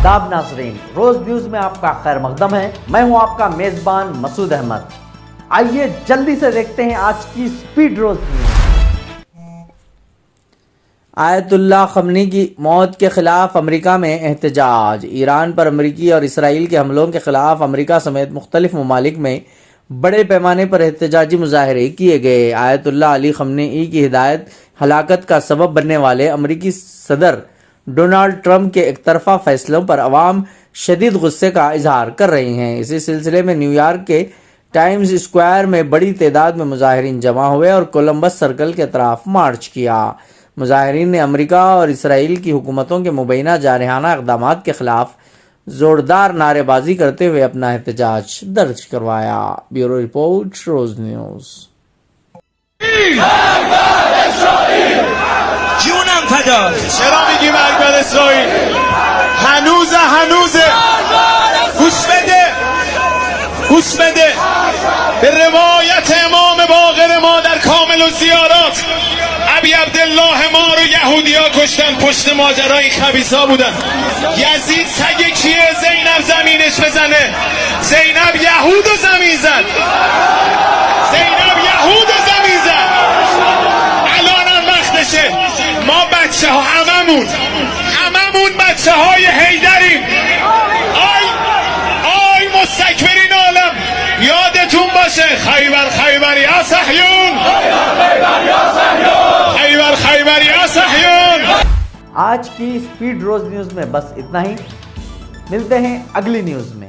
آداب ناظرین، روز نیوز میں آپ کا خیر مقدم ہے۔ میں ہوں آپ کا میزبان مسعود احمد۔ آئیے جلدی سے دیکھتے ہیں آج کی سپیڈ روز نیوز۔ آیت اللہ خمینی کی موت کے خلاف امریکہ میں احتجاج۔ ایران پر امریکی اور اسرائیل کے حملوں کے خلاف امریکہ سمیت مختلف ممالک میں بڑے پیمانے پر احتجاجی مظاہرے کیے گئے۔ آیت اللہ علی خمینی کی ہلاکت کا سبب بننے والے امریکی صدر ڈونلڈ ٹرمپ کے ایک طرفہ فیصلوں پر عوام شدید غصے کا اظہار کر رہے ہیں۔ اسی سلسلے میں نیو یارک کے ٹائمز اسکوائر میں بڑی تعداد میں مظاہرین جمع ہوئے اور کولمبس سرکل کے طرف مارچ کیا۔ مظاہرین نے امریکہ اور اسرائیل کی حکومتوں کے مبینہ جارحانہ اقدامات کے خلاف زوردار نعرے بازی کرتے ہوئے اپنا احتجاج درج کروایا۔ بیورو رپورٹ، روز نیوز۔ جونم فدا. چرا میگی مرگ بر اسرائیل؟ هنوزه گوش بده به روایت امام باقر ما در کامل الزیارات. ابی عبدالله ما رو یهودیا کشتن، پشت ماجرا این خبیثا بودن. یزید سگ کیه؟ زینب زمینش بزنه. زینب یهود و زمین زد. الانم وقتشه. ما بچه ها هممون بچه های حیدریم. آی مستکبرین عالم، یادتون باشه خیبر یا صهیون، خیبر یا صهیون. آج کی سپیڈ روز نیوز میں بس اتنا ہی، ملتے ہیں اگلی نیوز میں۔